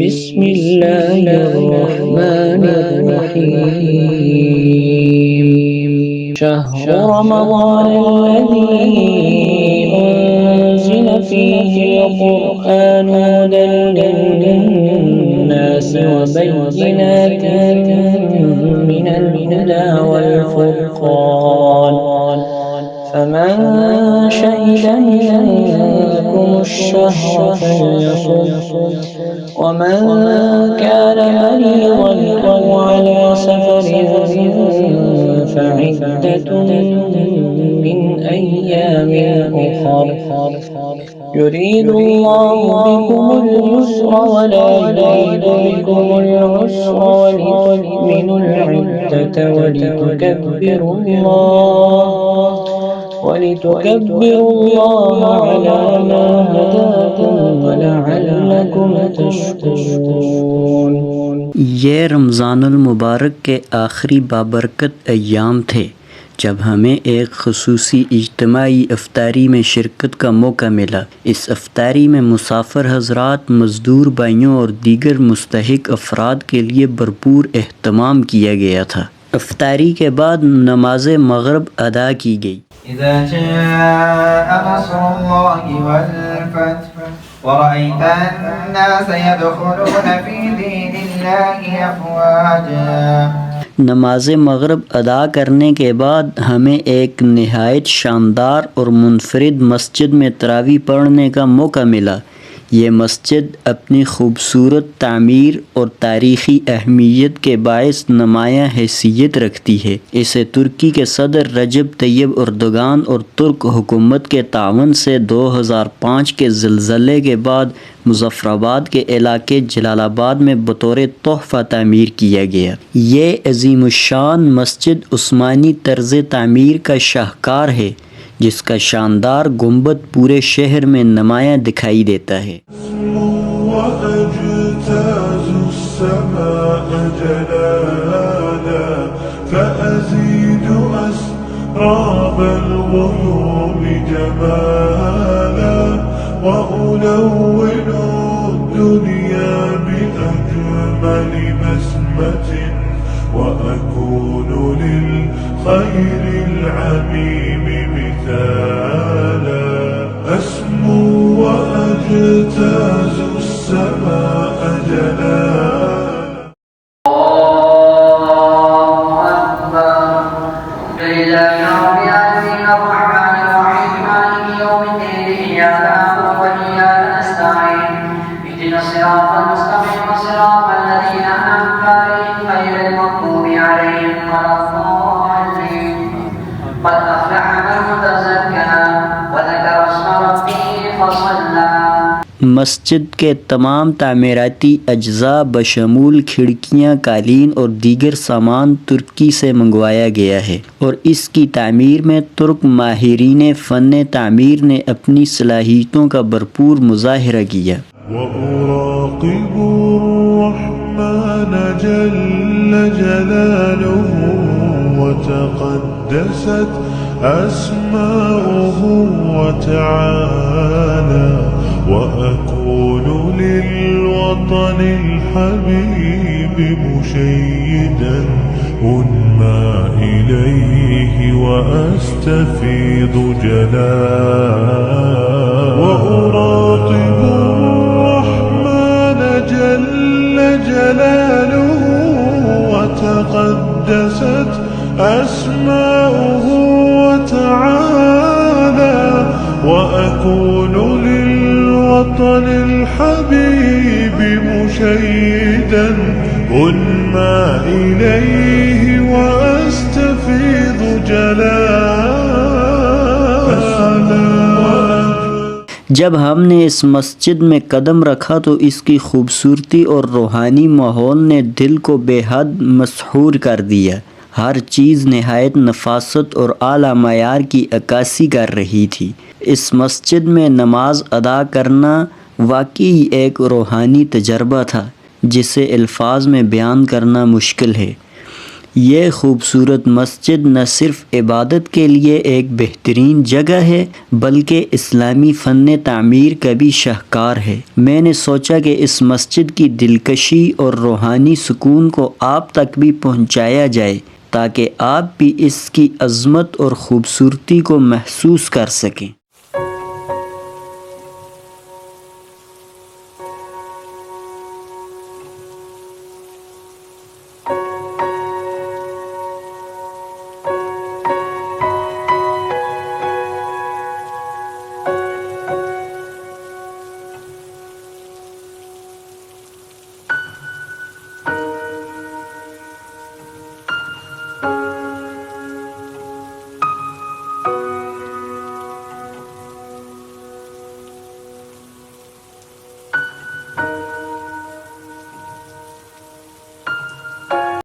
बिस्मिल्लाहिर्रहमानिर्रहीम शहरु रमज़ानिल्लज़ी उन्ज़िल फ़ीहिल क़ुरआनु हुदन लिन्नासि व बय्यिनातिन मिनल हुदा वल फ़ुरक़ान فمن شهد منكم الشهر فليصم ومن كان مريضا أو على سفر فعدة من أيام أخر يريد الله بكم اليسر ولا يريد بكم العسر ولتكملوا العدة ولتكبروا الله على ما هداكم ولعلكم تشكرون। ये रमज़ानुल मुबारक के आखिरी बाबरकत अय्याम थे जब हमें एक ख़ुसूसी इज्तिमाई इफ्तारी में शिरकत का मौका मिला। इस इफ्तारी में मुसाफिर हज़रात, मज़दूर भाइयों और दीगर मुस्तहिक अफराद के लिए भरपूर एहतमाम किया गया था। इफ्तारी के बाद नमाज मग़रिब अदा की गई। إذا جاء نصر الله والفتح ورأيت الناس يدخلون في دين الله أفواجا। नमाज मग़रिब अदा करने के बाद हमें एक नहायत शानदार और मुनफरिद मस्जिद में तरावी पढ़ने का मौका मिला। ये मस्जिद अपनी ख़ूबसूरत तामीर और तारीख़ी अहमियत के बायस नुमायाँ हैसियत रखती है। इसे तुर्की के सदर रजब तैयब अर्दोगान और तुर्क हुकूमत के तावन से 2005 के ज़िलज़ले के बाद मुज़फ़्फ़राबाद के इलाके जलालाबाद में बतौर तोहफ़ा तामीर किया गया। ये अज़ीमुश्शान मस्जिद उस्मानी तर्ज़ तामीर का शाहकार है जिसका शानदार गुंबद पूरे शहर में नुमायाँ दिखाई देता है। خير العميم مثالا أسمو وأجتاز السماء جلالا الله أكبر لله رب العالمين الرحمن الرحيم مالك يوم الدين إياك نعبد وإياك نستعين اهدنا الصراط المستقيم صراط الذين أنعمت عليهم غير المغضوب عليهم ولا الضالين قد أفلح من تزكى وذكر اسم ربه فصلى। मस्जिद के तमाम तामीराती अज्जा बशमूल खिड़कियाँ, कालीन और दीगर सामान तुर्की से मंगवाया गया है और इसकी तामीर में तुर्क माहिरीन फ़न तामीर ने अपनी सलाहियतों का भरपूर मुज़ाहिरा किया। وأراقب الرحمن جل جلاله وتقدست أسماؤه وتعالى وأكون للوطن الحبيب مشيدا أنمى إليه وأستفيض جلالا وأراقب الرحمن جل جلاله وتقدست أسماؤه وتعالى وأكون للوطن الحبيب مشيدا أنمى إليه وأستفيض جلالا। जब हमने इस मस्जिद में कदम रखा तो इसकी खूबसूरती और रूहानी माहौल ने दिल को बेहद मसहूर कर दिया। हर चीज़ नहायत नफासत और आला मयार की अक्कासी कर रही थी। इस मस्जिद में नमाज अदा करना वाकई एक रूहानी तजर्बा था जिसे अल्फाज में बयान करना मुश्किल है। ये खूबसूरत मस्जिद न सिर्फ इबादत के लिए एक बेहतरीन जगह है बल्कि इस्लामी फ़न तामीर का भी शाहकार है। मैंने सोचा कि इस मस्जिद की दिलकशी और रूहानी सुकून को आप तक भी पहुंचाया जाए ताकि आप भी इसकी अज़मत और ख़ूबसूरती को महसूस कर सकें।